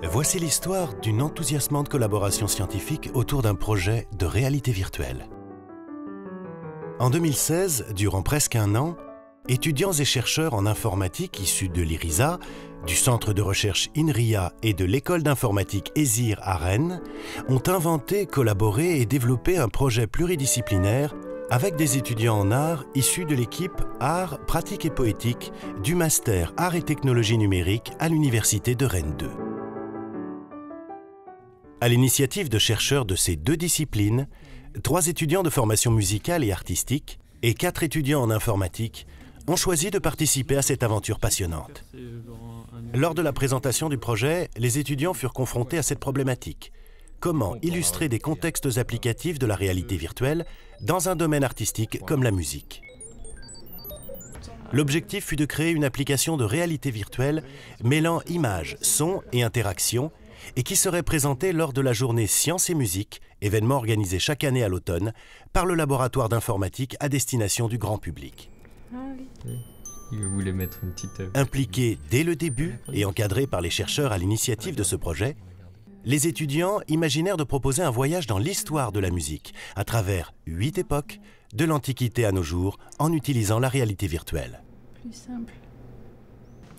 Voici l'histoire d'une enthousiasmante collaboration scientifique autour d'un projet de réalité virtuelle. En 2016, durant presque un an, étudiants et chercheurs en informatique issus de l'IRISA, du centre de recherche INRIA et de l'école d'informatique ESIR à Rennes ont inventé, collaboré et développé un projet pluridisciplinaire avec des étudiants en art issus de l'équipe Arts, Pratiques et Poétiques du Master Arts et Technologies Numériques à l'Université de Rennes 2. À l'initiative de chercheurs de ces deux disciplines, 3 étudiants de formation musicale et artistique et 4 étudiants en informatique ont choisi de participer à cette aventure passionnante. Lors de la présentation du projet, les étudiants furent confrontés à cette problématique. Comment illustrer des contextes applicatifs de la réalité virtuelle dans un domaine artistique comme la musique? L'objectif fut de créer une application de réalité virtuelle mêlant images, sons et interactions et qui serait présentée lors de la journée Sciences et Musique, événement organisé chaque année à l'automne par le laboratoire d'informatique à destination du grand public. Il voulait mettre une petite... Impliqués dès le début et encadrés par les chercheurs à l'initiative de ce projet, les étudiants imaginèrent de proposer un voyage dans l'histoire de la musique à travers 8 époques, de l'Antiquité à nos jours, en utilisant la réalité virtuelle. Plus simple.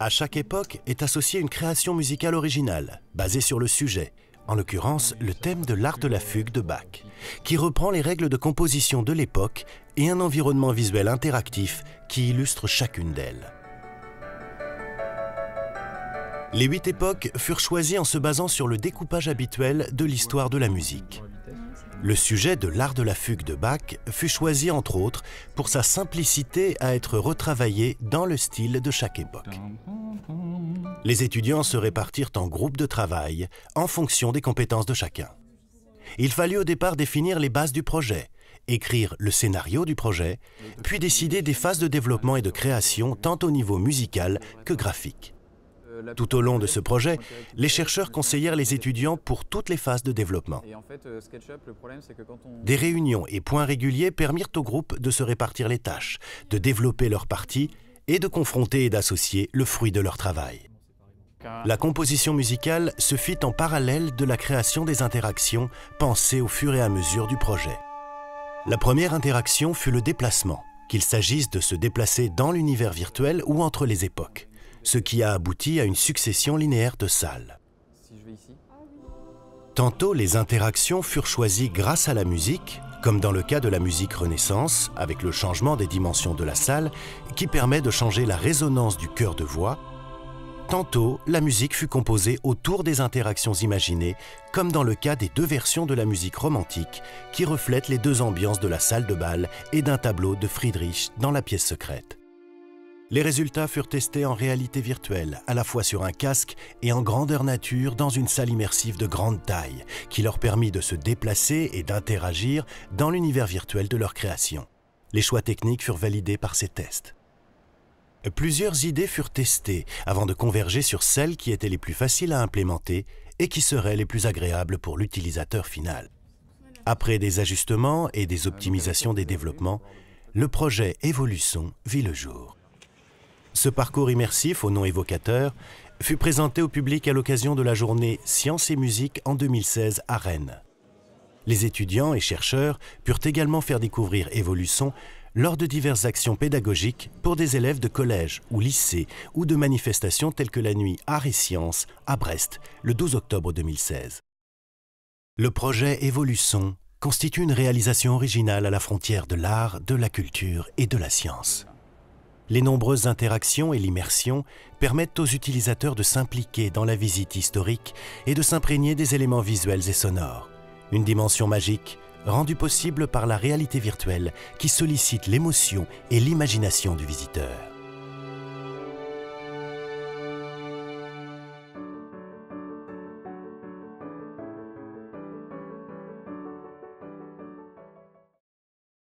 À chaque époque est associée une création musicale originale, basée sur le sujet, en l'occurrence le thème de l'art de la fugue de Bach, qui reprend les règles de composition de l'époque et un environnement visuel interactif qui illustre chacune d'elles. Les 8 époques furent choisies en se basant sur le découpage habituel de l'histoire de la musique. Le sujet de l'art de la fugue de Bach fut choisi entre autres pour sa simplicité à être retravaillé dans le style de chaque époque. Les étudiants se répartirent en groupes de travail en fonction des compétences de chacun. Il fallut au départ définir les bases du projet, écrire le scénario du projet, puis décider des phases de développement et de création tant au niveau musical que graphique. Tout au long de ce projet, les chercheurs conseillèrent les étudiants pour toutes les phases de développement. Des réunions et points réguliers permirent au groupe de se répartir les tâches, de développer leur partie et de confronter et d'associer le fruit de leur travail. La composition musicale se fit en parallèle de la création des interactions pensées au fur et à mesure du projet. La première interaction fut le déplacement, qu'il s'agisse de se déplacer dans l'univers virtuel ou entre les époques, ce qui a abouti à une succession linéaire de salles. Tantôt, les interactions furent choisies grâce à la musique, comme dans le cas de la musique Renaissance, avec le changement des dimensions de la salle, qui permet de changer la résonance du chœur de voix. Tantôt, la musique fut composée autour des interactions imaginées, comme dans le cas des 2 versions de la musique romantique, qui reflètent les 2 ambiances de la salle de bal et d'un tableau de Friedrich dans la pièce secrète. Les résultats furent testés en réalité virtuelle, à la fois sur un casque et en grandeur nature dans une salle immersive de grande taille, qui leur permit de se déplacer et d'interagir dans l'univers virtuel de leur création. Les choix techniques furent validés par ces tests. Plusieurs idées furent testées avant de converger sur celles qui étaient les plus faciles à implémenter et qui seraient les plus agréables pour l'utilisateur final. Après des ajustements et des optimisations des développements, le projet Evoluson vit le jour. Ce parcours immersif au nom évocateur fut présenté au public à l'occasion de la journée Sciences et Musique en 2016 à Rennes. Les étudiants et chercheurs purent également faire découvrir Evoluson lors de diverses actions pédagogiques pour des élèves de collège ou lycée ou de manifestations telles que la nuit Arts et Sciences à Brest le 12 octobre 2016. Le projet Evoluson constitue une réalisation originale à la frontière de l'art, de la culture et de la science. Les nombreuses interactions et l'immersion permettent aux utilisateurs de s'impliquer dans la visite historique et de s'imprégner des éléments visuels et sonores. Une dimension magique rendue possible par la réalité virtuelle qui sollicite l'émotion et l'imagination du visiteur.